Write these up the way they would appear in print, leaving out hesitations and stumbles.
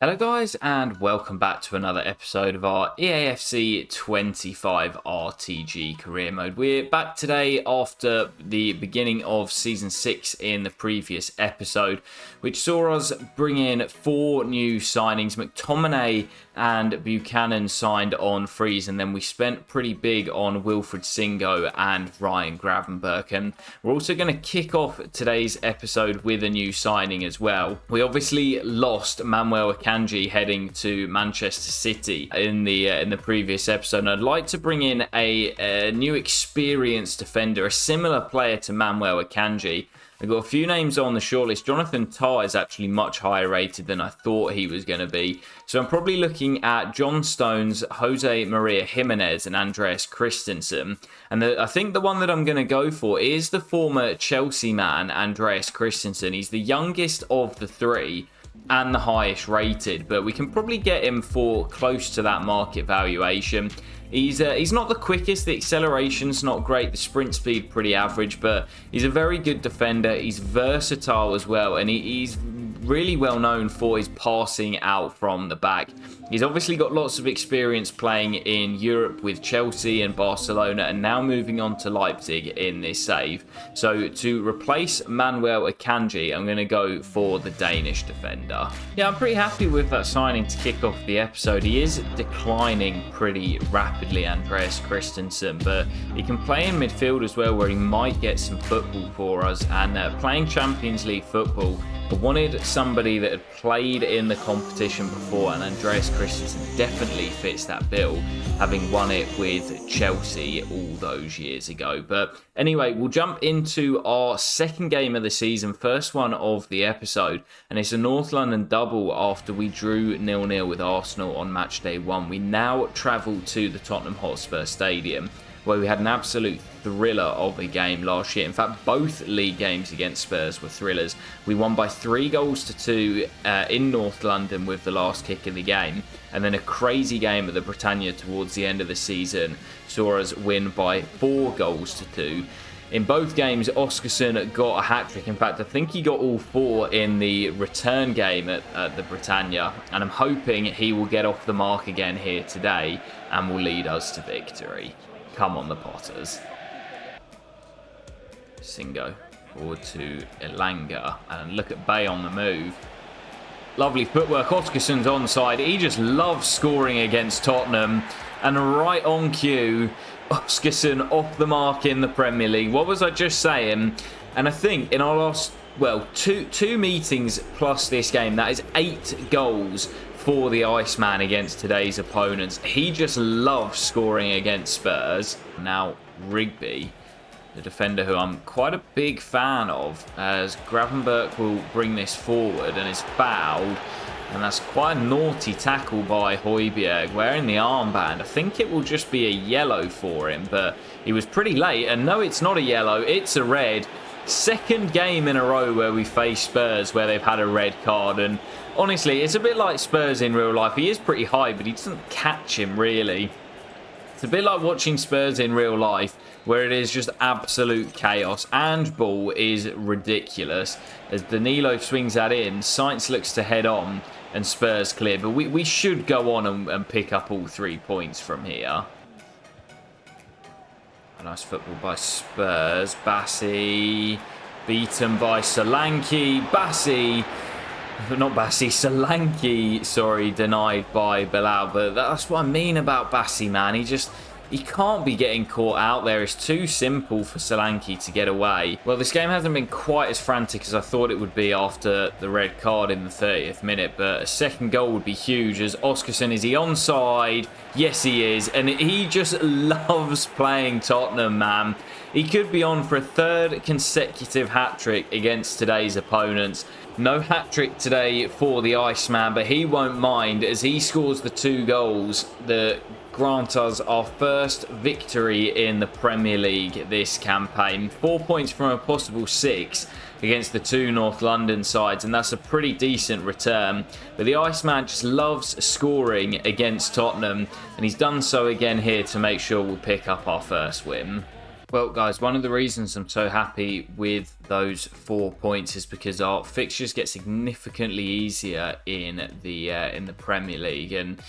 Hello guys and welcome back to another episode of our EAFC 25 RTG career mode. We're back today after the beginning of season 6 in the previous episode, which saw us bring in 4 new signings. McTominay and Buchanan signed on frees, and then we spent pretty big on Wilfred Singo and Ryan Gravenberch. And we're also going to kick off today's episode with a new signing as well. We obviously lost Manuel Akanji heading to Manchester City in the previous episode, and I'd like to bring in a new experienced defender, a similar player to Manuel Akanji. I've got a few names on the shortlist. Jonathan Tah is actually much higher rated than I thought he was going to be. So I'm probably looking at John Stones, Jose Maria Jimenez and Andreas Christensen. And I think the one that I'm going to go for is the former Chelsea man, Andreas Christensen. He's the youngest of the three and the highest rated, but we can probably get him for close to that market valuation. He's not the quickest, the acceleration's not great, the sprint speed pretty average, but he's a very good defender. He's versatile as well, and he's really well known for his passing out from the back. He's obviously got lots of experience playing in Europe with Chelsea and Barcelona, and now moving on to Leipzig in this save. So to replace Manuel Akanji, I'm going to go for the Danish defender. Yeah, I'm pretty happy with that signing to kick off the episode. He is declining pretty rapidly, Andreas Christensen, but he can play in midfield as well, where he might get some football for us. And playing Champions League football, I wanted somebody that had played in the competition before, and Andreas Christensen definitely fits that bill, having won it with Chelsea all those years ago. But anyway, we'll jump into our second game of the season, first one of the episode, and it's a North London double after we drew 0-0 with Arsenal on match day 1. We now travel to the Tottenham Hotspur Stadium, where we had an absolute thriller of a game last year. In fact, both league games against Spurs were thrillers. We won by 3-2 in North London with the last kick of the game, and then a crazy game at the Britannia towards the end of the season saw us win by 4-2. In both games, Oscarson got a hat-trick. In fact, I think he got all 4 in the return game at the Britannia, and I'm hoping he will get off the mark again here today and will lead us to victory. Come on, the Potters. Singo forward to Elanga, and look at Bay on the move. Lovely footwork. Oscarson's onside. He just loves scoring against Tottenham, and right on cue, Oscarson off the mark in the Premier League. What was I just saying? And I think in our last, well, two meetings plus this game, that is 8 goals for the Iceman against today's opponents. He just loves scoring against Spurs. Now Rigby, the defender who I'm quite a big fan of, as Gravenberch will bring this forward and is fouled. And that's quite a naughty tackle by Højbjerg, wearing the armband. I think it will just be a yellow for him, but he was pretty late. And no, it's not a yellow, it's a red. Second game in a row where we face Spurs where they've had a red card, and honestly, it's a bit like Spurs in real life. He is pretty high, but he doesn't catch him really. It's a bit like watching Spurs in real life, where it is just absolute chaos, and ball is ridiculous. As Danilo swings that in, Sainz looks to head on, and Spurs clear. But we should go on and pick up all 3 points from here. A nice football by Spurs. Bassi beaten by Solanke. Solanke, sorry, denied by Bilal. But that's what I mean about Bassi, man. He can't be getting caught out there. It's too simple for Solanke to get away. Well, this game hasn't been quite as frantic as I thought it would be after the red card in the 30th minute, but a second goal would be huge. As Oscarson, is he onside? Yes, he is. And he just loves playing Tottenham, man. He could be on for a 3rd consecutive hat-trick against today's opponents. No hat-trick today for the Iceman, but he won't mind as he scores the 2 goals that grant us our first victory in the Premier League this campaign. 4 points from a possible 6 against the 2 North London sides, and that's a pretty decent return. But the Iceman just loves scoring against Tottenham, and he's done so again here to make sure we'll pick up our first win. Well, guys, one of the reasons I'm so happy with those 4 points is because our fixtures get significantly easier in the Premier League, and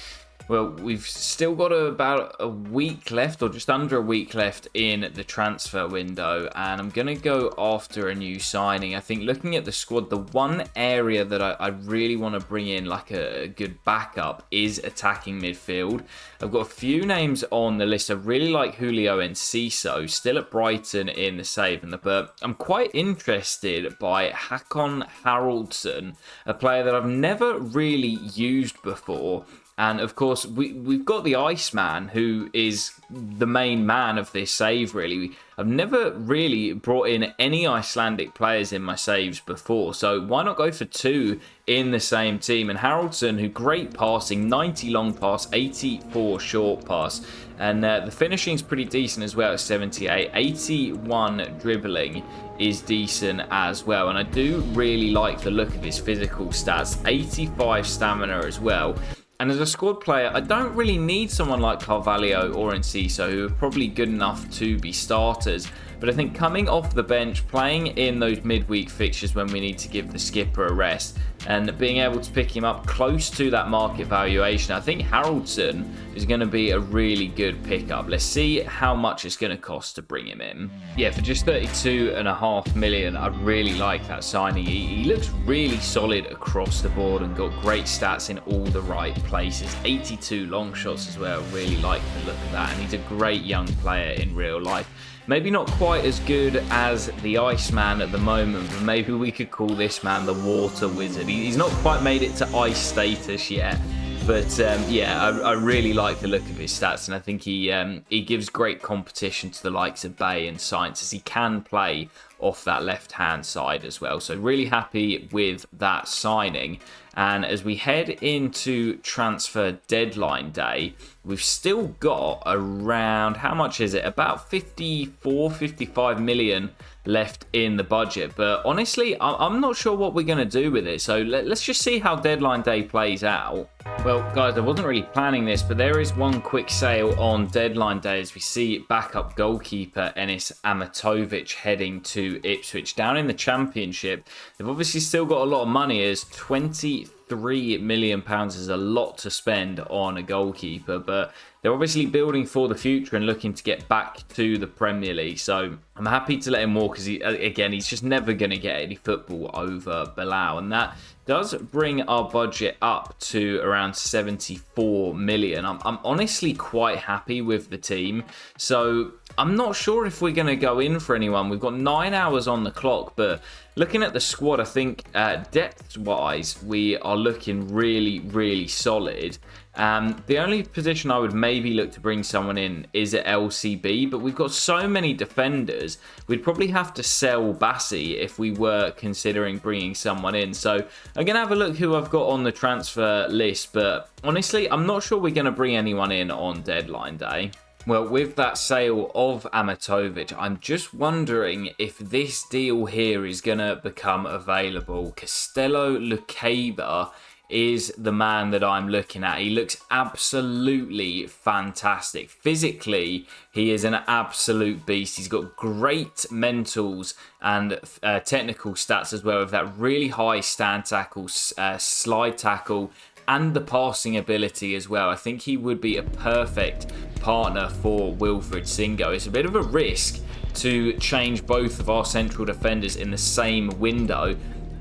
well, we've still got about a week left, or just under a week left in the transfer window, and I'm going to go after a new signing. I think looking at the squad, the one area that I really want to bring in like a good backup is attacking midfield. I've got a few names on the list. I really like Julio Enciso, still at Brighton in the save, but I'm quite interested by Hakon Haraldsson, a player that I've never really used before. And of course, we've got the Iceman, who is the main man of this save, really. I've never really brought in any Icelandic players in my saves before, so why not go for 2 in the same team? And Haraldsson, who great passing, 90 long pass, 84 short pass. And the finishing's pretty decent as well at 78. 81 dribbling is decent as well. And I do really like the look of his physical stats. 85 stamina as well. And as a squad player, I don't really need someone like Carvalho or Enciso, who are probably good enough to be starters. But I think coming off the bench, playing in those midweek fixtures when we need to give the skipper a rest, and being able to pick him up close to that market valuation, I think Haraldsson is going to be a really good pickup. Let's see how much it's going to cost to bring him in. Yeah, for just 32.5 million, I really like that signing. He looks really solid across the board and got great stats in all the right places. 82 long shots as well. Really like the look of that. And he's a great young player in real life. Maybe not quite as good as the Iceman at the moment, but maybe we could call this man the Water Wizard. He's not quite made it to ice status yet, but yeah, I really like the look of his stats, and I think he gives great competition to the likes of Bay and Sainz, as he can play off that left-hand side as well. So really happy with that signing. And as we head into transfer deadline day, we've still got around, how much is it? About 55 million left in the budget. But honestly, I'm not sure what we're going to do with it. So let's just see how deadline day plays out. Well, guys, I wasn't really planning this, but there is one quick sale on deadline day as we see backup goalkeeper Enis Amatovic heading to Ipswich down in the Championship. They've obviously still got a lot of money, as £23 million is a lot to spend on a goalkeeper, but they're obviously building for the future and looking to get back to the Premier League. So I'm happy to let him walk, because he's just never going to get any football over Bilal, and that does bring our budget up to around 74 million. I'm honestly quite happy with the team, so I'm not sure if we're going to go in for anyone. We've got 9 hours on the clock, but looking at the squad, I think depth-wise, we are looking really, really solid. The only position I would maybe look to bring someone in is at LCB, but we've got so many defenders, we'd probably have to sell Bassi if we were considering bringing someone in. So I'm going to have a look who I've got on the transfer list, but honestly, I'm not sure we're going to bring anyone in on deadline day. Well, with that sale of Amatovic, I'm just wondering if this deal here is going to become available. Castello Lucaba is the man that I'm looking at. He looks absolutely fantastic. Physically, he is an absolute beast. He's got great mentals and technical stats as well, with that really high stand tackle, slide tackle, and the passing ability as well. I think he would be a perfect partner for Wilfried Singo. It's a bit of a risk to change both of our central defenders in the same window,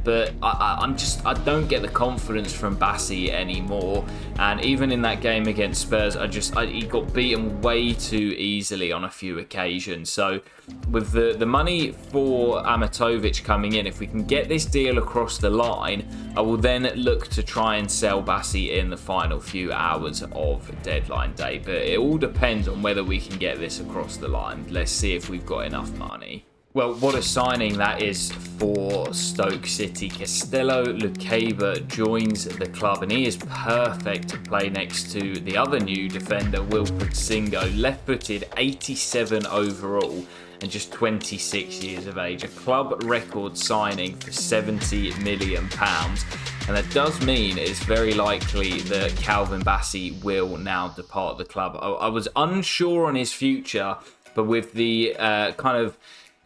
but I don't get the confidence from Bassi anymore. And even in that game against Spurs, he got beaten way too easily on a few occasions. So with the money for Amatovic coming in, if we can get this deal across the line, I will then look to try and sell Bassi in the final few hours of deadline day. But it all depends on whether we can get this across the line. Let's see if we've got enough money. Well, what a signing that is for Stoke City. Castello Lucaba joins the club, and he is perfect to play next to the other new defender, Wilfried Singo. Left-footed, 87 overall, and just 26 years of age. A club record signing for £70 million. And that does mean it's very likely that Calvin Bassi will now depart the club. I was unsure on his future But with the kind of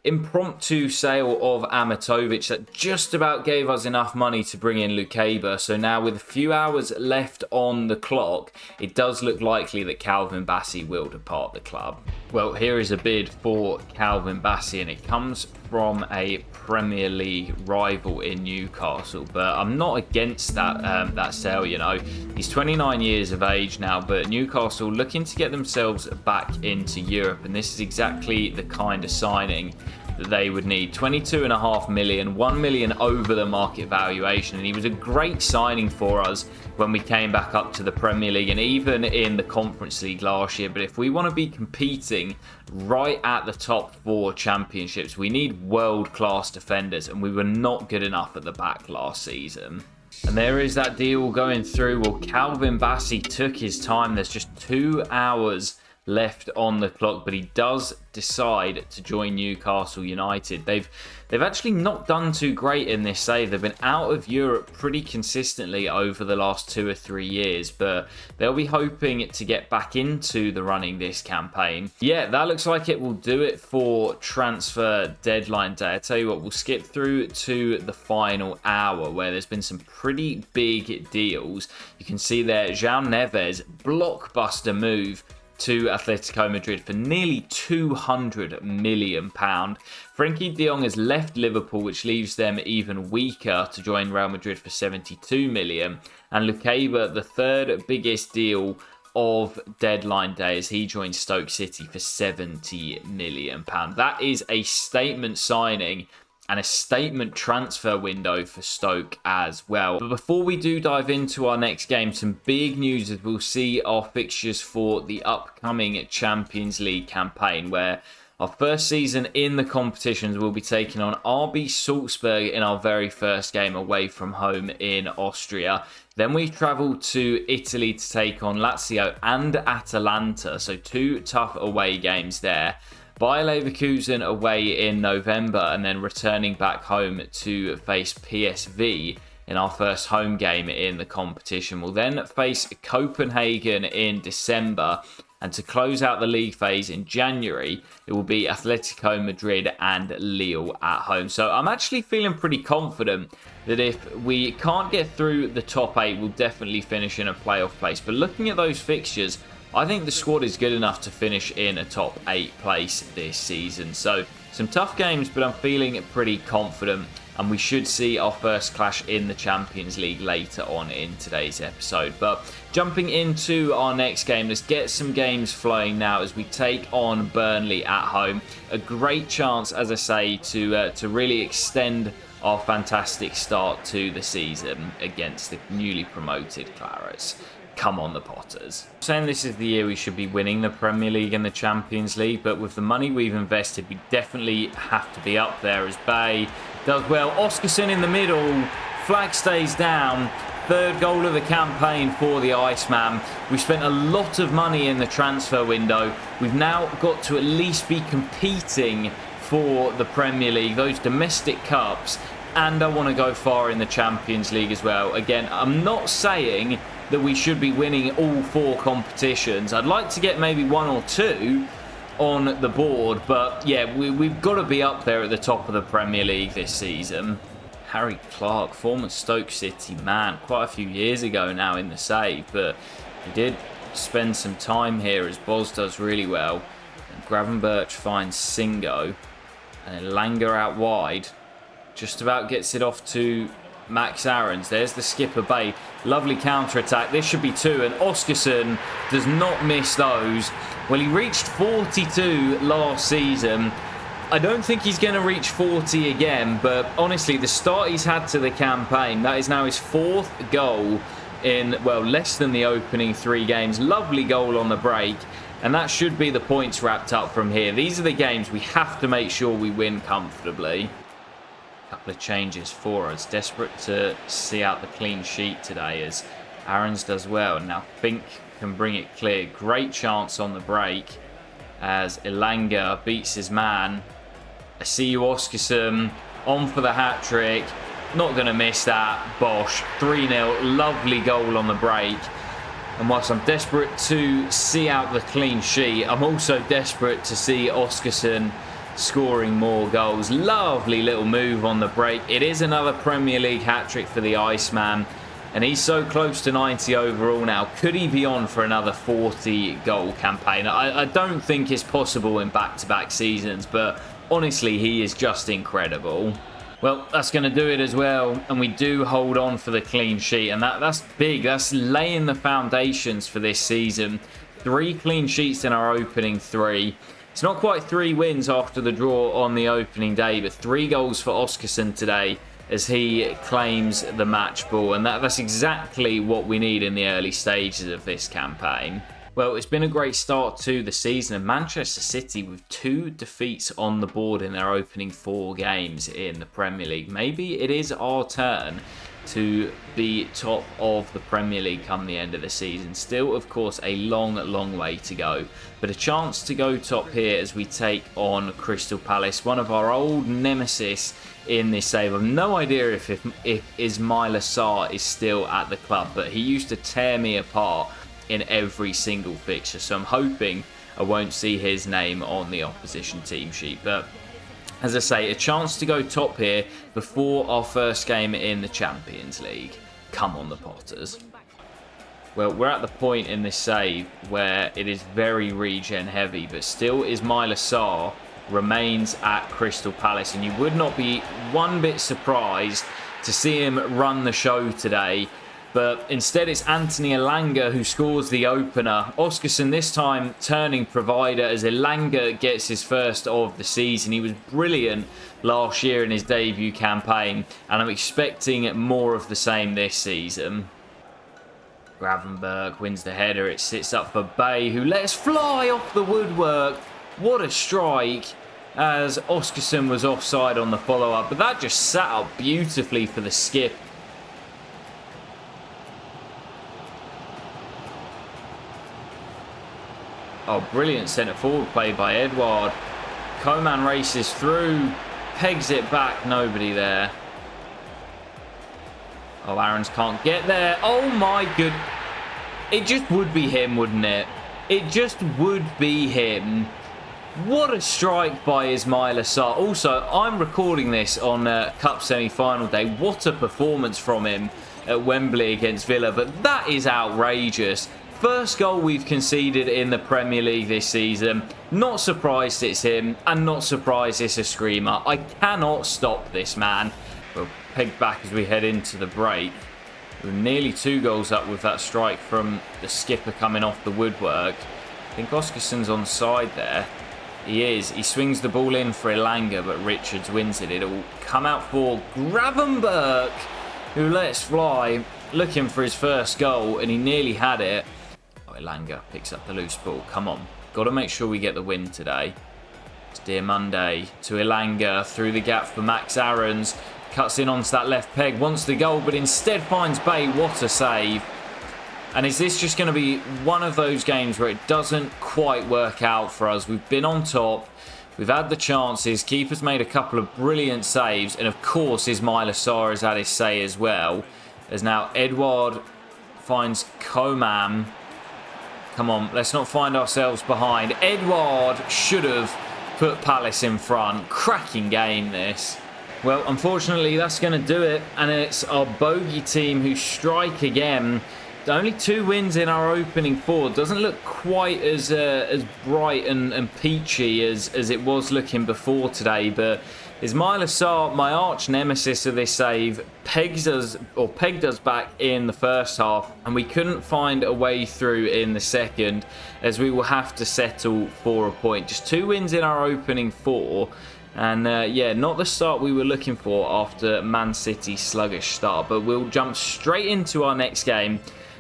impromptu sale of Amatovic, that just about gave us enough money to bring in Lukeba. So now with a few hours left on the clock, it does look likely that Calvin Bassey will depart the club. Well, here is a bid for Calvin Bassey, and it comes from a Premier League rival in Newcastle. But I'm not against that sale, you know. He's 29 years of age now, but Newcastle looking to get themselves back into Europe, and this is exactly the kind of signing that they would need. 22.5 million, 1 million over the market valuation, and he was a great signing for us when we came back up to the Premier League and even in the Conference League last year. But if we want to be competing right at the top 4 championships, we need world-class defenders, and we were not good enough at the back last season. And there is that deal going through. Well, Calvin Bassey took his time. There's just 2 hours left on the clock, but he does decide to join Newcastle United. They've actually not done too great in this save. They've been out of Europe pretty consistently over the last 2 or 3 years, but they'll be hoping to get back into the running this campaign. Yeah, that looks like it will do it for transfer deadline day. I tell you what, we'll skip through to the final hour where there's been some pretty big deals. You can see there, João Neves, blockbuster move to Atletico Madrid for nearly £200 million. Frankie de Jong has left Liverpool, which leaves them even weaker, to join Real Madrid for 72 million. And Lukeba, the third biggest deal of deadline day, as he joins Stoke City for £70 million. That is a statement signing and a statement transfer window for Stoke as well. But before we do dive into our next game, some big news as we'll see our fixtures for the upcoming Champions League campaign, where our first season in the competitions will be taking on RB Salzburg in our very first game away from home in Austria. Then we travel to Italy to take on Lazio and Atalanta, so 2 tough away games there. Bayer Leverkusen away in November, and then returning back home to face PSV in our first home game in the competition. We'll then face Copenhagen in December, and to close out the league phase in January, it will be Atletico Madrid and Lille at home. So I'm actually feeling pretty confident that if we can't get through the top 8, we'll definitely finish in a playoff place. But looking at those fixtures, I think the squad is good enough to finish in a top 8 place this season. So some tough games, but I'm feeling pretty confident, and we should see our first clash in the Champions League later on in today's episode. But jumping into our next game, let's get some games flowing now as we take on Burnley at home. A great chance, as I say, to really extend our fantastic start to the season against the newly promoted Clarets. Come on, the Potters. I'm saying this is the year we should be winning the Premier League and the Champions League, but with the money we've invested, we definitely have to be up there, as Bay does well. Oscarson in the middle, flag stays down. Third goal of the campaign for the Iceman. We've spent a lot of money in the transfer window. We've now got to at least be competing for the Premier League, those domestic cups, and I want to go far in the Champions League as well. Again, I'm not saying that we should be winning all 4 competitions. I'd like to get maybe 1 or 2 on the board, but yeah, we've got to be up there at the top of the Premier League this season. Harry Clark, former Stoke City man, quite a few years ago now in the save, but he did spend some time here, as Boz does really well. And Gravenberch finds Singo, and then Langer out wide, just about gets it off to Max Aarons. There's the skipper Bay. Lovely counter-attack. This should be 2, and Oscarson does not miss those. Well, he reached 42 last season. I don't think he's going to reach 40 again, but honestly, the start he's had to the campaign, that is now his 4th goal in, well, less than the opening 3 games. Lovely goal on the break, and that should be the points wrapped up from here. These are the games we have to make sure we win comfortably. Couple of changes for us. Desperate to see out the clean sheet today, as Aarons does well. Now Fink can bring it clear. Great chance on the break as Elanga beats his man. I see you, Oscarson, on for the hat-trick. Not going to miss that. Bosch, 3-0. Lovely goal on the break. And whilst I'm desperate to see out the clean sheet, I'm also desperate to see Oskarsson scoring more goals. Lovely little move on the break. It is another Premier League hat-trick for the Iceman. And he's so close to 90 overall now. Could he be on for another 40 goal campaign? I don't think it's possible in back-to-back seasons, but honestly, he is just incredible. Well, that's going to do it as well, and we do hold on for the clean sheet, and that's big. That's laying the foundations for this season. 3 clean sheets in our opening 3. It's not quite 3 wins after the draw on the opening day, but 3 goals for Oskarsson today as he claims the match ball, and that's exactly what we need in the early stages of this campaign. Well, it's been a great start to the season, and Manchester City with 2 defeats on the board in their opening 4 games in the Premier League. Maybe it is our turn to be top of the Premier League come the end of the season. Still, of course, a long way to go, but a chance to go top here as we take on Crystal Palace, one of our old nemesis in this save. I've no idea if Ismaila Sarr is still at the club, but he used to tear me apart in every single fixture, so I'm hoping I won't see his name on the opposition team sheet. But as I say, a chance to go top here before our first game in the Champions League. Come on, the Potters. Well, we're at the point in this save where it is very regen heavy, but still Ismaila Sarr remains at Crystal Palace, and you would not be one bit surprised to see him run the show today. But instead it's Anthony Elanga who scores the opener. Oskarsson this time turning provider as Elanga gets his first of the season. He was brilliant last year in his debut campaign, and I'm expecting more of the same this season. Gravenberg wins the header. It sits up for Bay, who lets fly off the woodwork. What a strike, as Oskarsson was offside on the follow-up. But that just sat up beautifully for the skip. Oh, brilliant centre-forward play by Edouard. Coman races through, pegs it back, nobody there. Oh, Aarons can't get there. Oh my good. It just would be him, wouldn't it? It just would be him. What a strike by Ismaila Sarr. Also, I'm recording this on Cup semi-final day. What a performance from him at Wembley against Villa, but that is outrageous. First goal we've conceded in the Premier League this season. Not surprised it's him, and not surprised it's a screamer. I cannot stop this man. We'll peg back as we head into the break. We're nearly 2 goals up with that strike from the skipper coming off the woodwork. I think Oskarsson's onside there. He is. He swings the ball in for Elanga, but Richards wins it. It'll come out for Gravenberg, who lets fly, looking for his first goal, and he nearly had it. Elanga picks up the loose ball. Come on. Got to make sure we get the win today. It's Diamande to Elanga through the gap for Max Aarons. Cuts in onto that left peg. Wants the goal, but instead finds Bay. What a save. And is this just going to be one of those games where it doesn't quite work out for us? We've been on top. We've had the chances. Keeper's made a couple of brilliant saves. And of course, Ismaila Sarr has had his say as well. As now Edouard finds Coman. Come on, let's not find ourselves behind. Edouard should have put Palace in front. Cracking game, this. Well, unfortunately, that's going to do it. And it's our bogey team who strike again. Only 2 wins in our opening 4. Doesn't look quite as bright and peachy as it was looking before today. But Ismaila Sarr, my arch nemesis of this save, pegged us back in the first half, and we couldn't find a way through in the second, as we will have to settle for a point. Just 2 wins in our opening 4, and yeah, not the start we were looking for after Man City's sluggish start. But we'll jump straight into our next game,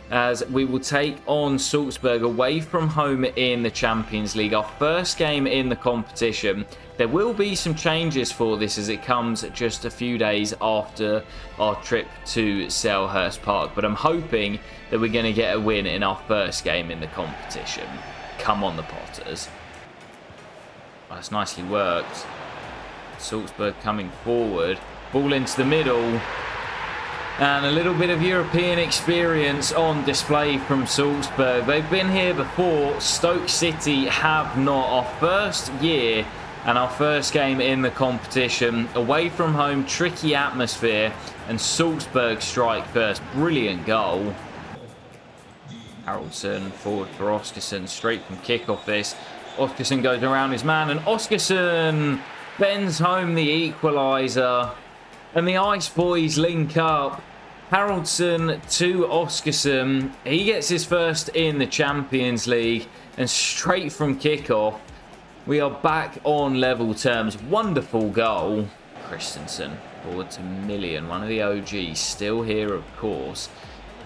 as we will take on Salzburg away from home in the Champions League. Our first game in the competition. There will be some changes for this, as it comes just a few days after our trip to Selhurst Park. But I'm hoping that we're going to get a win in our first game in the competition. Come on, the Potters. Oh, that's nicely worked. Salzburg coming forward. Ball into the middle. And a little bit of European experience on display from Salzburg. They've been here before. Stoke City have not. Our first year and our first game in the competition. Away from home, tricky atmosphere. And Salzburg strike first. Brilliant goal. Haraldsson forward for Oskarsson. Straight from kickoff this. Oskarsson goes around his man. And Oskarsson bends home the equaliser. And the Ice Boys link up. Haraldsson to Oskarsson. He gets his first in the Champions League. And straight from kickoff, we are back on level terms. Wonderful goal. Christensen forward to Million. One of the OGs still here, of course.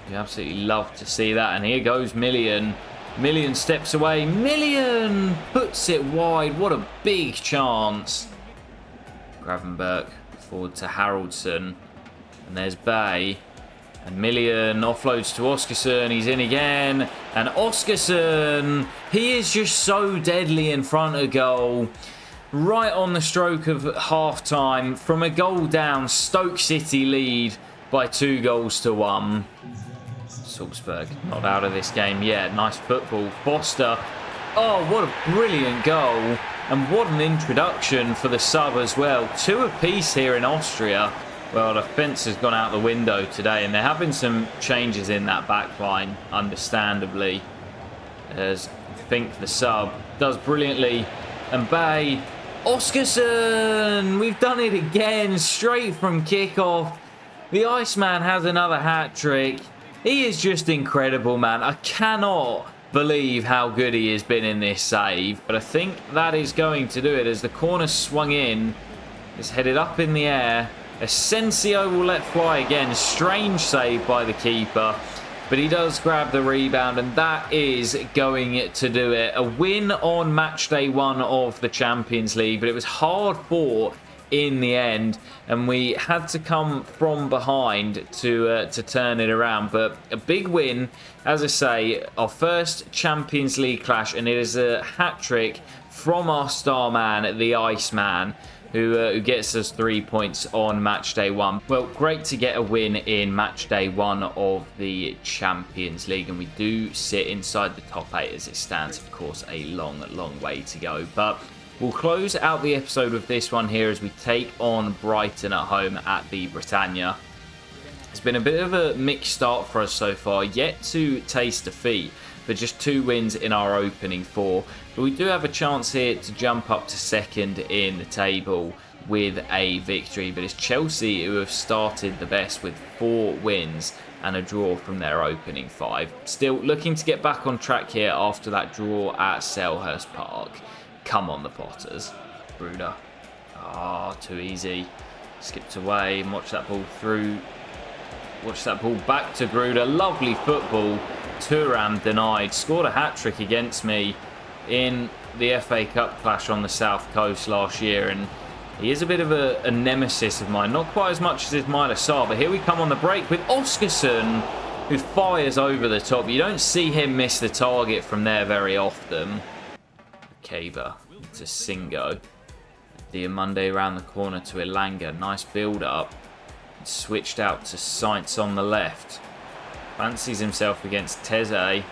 You absolutely love to see that. And here goes Million. Million steps away. Million puts it wide. What a big chance. Gravenberch forward to Haraldsson. And there's Bay. And Million offloads to Oskarsson. He's in again. And Oskarsson, he is just so deadly in front of goal. Right on the stroke of half-time. From a goal down, Stoke City lead by 2-1. Salzburg not out of this game yet. Nice football. Foster. Oh, what a brilliant goal. And what an introduction for the sub as well. 2 apiece here in Austria. Well, the fence has gone out the window today. And there have been some changes in that back line, understandably. As Fink, the sub, does brilliantly. And Bay. Oskarsson! We've done it again. Straight from kickoff. The Iceman has another hat-trick. He is just incredible, man. I cannot believe how good he has been in this save. But I think that is going to do it as the corner swung in. It's headed up in the air. Asensio will let fly again. Strange save by the keeper. But he does grab the rebound, and that is going to do it. A win on match day 1 of the Champions League, but it was hard fought in the end, and we had to come from behind to turn it around. But a big win, as I say, our first Champions League clash, and it is a hat-trick from our star man, the Iceman, who gets us 3 points on match day 1. Well, great to get a win in match day 1 of the Champions League, and we do sit inside the top 8 as it stands. Of course, a long way to go, but we'll close out the episode with this one here as we take on Brighton at home at the Britannia. It's been a bit of a mixed start for us so far, yet to taste defeat, but just 2 wins in our opening 4. But we do have a chance here to jump up to second in the table with a victory. But it's Chelsea who have started the best with 4 wins and a draw from their opening 5. Still looking to get back on track here after that draw at Selhurst Park. Come on, the Potters. Bruder. Ah, too easy. Skipped away and watch that ball through. Watch that ball back to Gruder. Lovely football. Thuram denied. Scored a hat-trick against me in the FA Cup clash on the South Coast last year. And he is a bit of a nemesis of mine. Not quite as much as Ismail Assar. But here we come on the break with Oskarsson, who fires over the top. You don't see him miss the target from there very often. Kaver to Singo. Diamonde around the corner to Elanga. Nice build-up. Switched out to Sainz on the left. Fancies himself against Teze.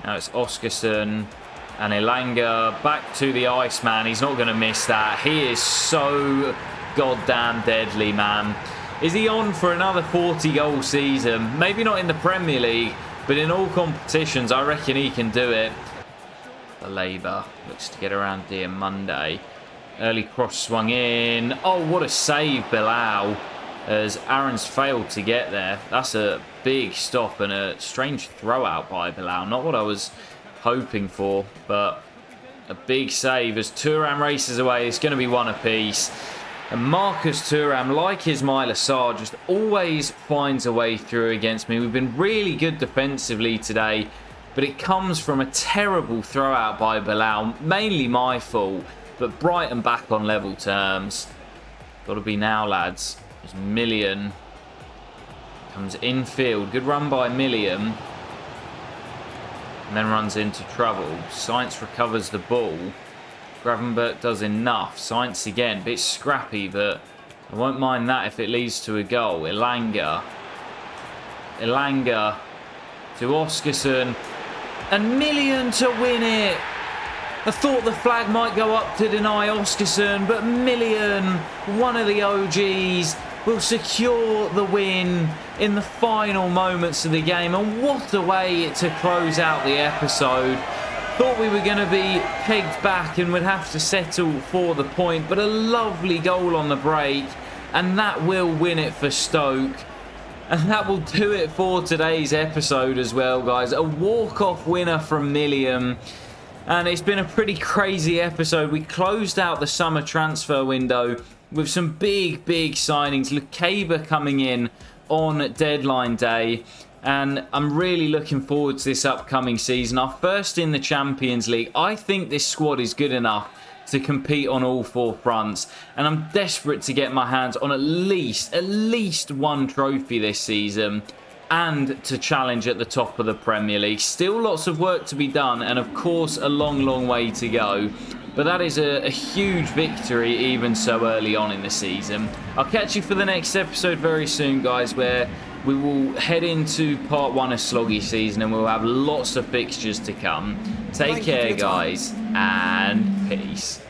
Now it's Oskarsson and Elanga back to the Iceman. He's not going to miss that. He is so goddamn deadly, man. Is he on for another 40-goal season? Maybe not in the Premier League, but in all competitions, I reckon he can do it. Labour looks to get around Diamonde. Early cross swung in. Oh, what a save, Bilal, as Aaron's failed to get there. That's a big stop and a strange throw out by Bilal. Not what I was hoping for, but a big save as Thuram races away. It's going to be 1 apiece. And Marcus Thuram, like Ismail Assar, just always finds a way through against me. We've been really good defensively today, but it comes from a terrible throw out by Bilal. Mainly my fault, but Brighton back on level terms. Got to be now, lads. There's Million. Comes infield. Good run by Million. And then runs into trouble. Sainz recovers the ball. Gravenberch does enough. Sainz again. Bit scrappy, but I won't mind that if it leads to a goal. Elanga Elanga to Oskarsson. And Million to win it. I thought the flag might go up to deny Oskarsson, but Million, one of the OGs, will secure the win in the final moments of the game. And what a way to close out the episode. Thought we were going to be pegged back and would have to settle for the point, but a lovely goal on the break, and that will win it for Stoke. And that will do it for today's episode as well, guys. A walk-off winner from Million. And it's been a pretty crazy episode. We closed out the summer transfer window with some big signings. Lukeba coming in on deadline day. And I'm really looking forward to this upcoming season. Our first in the Champions League. I think this squad is good enough to compete on all four fronts. And I'm desperate to get my hands on at least one trophy this season. And to challenge at the top of the Premier League. Still lots of work to be done. And of course a long way to go. But that is a huge victory even so early on in the season. I'll catch you for the next episode very soon, guys, where we will head into part 1 of Sloggy season and we'll have lots of fixtures to come. Take care, guys, and peace.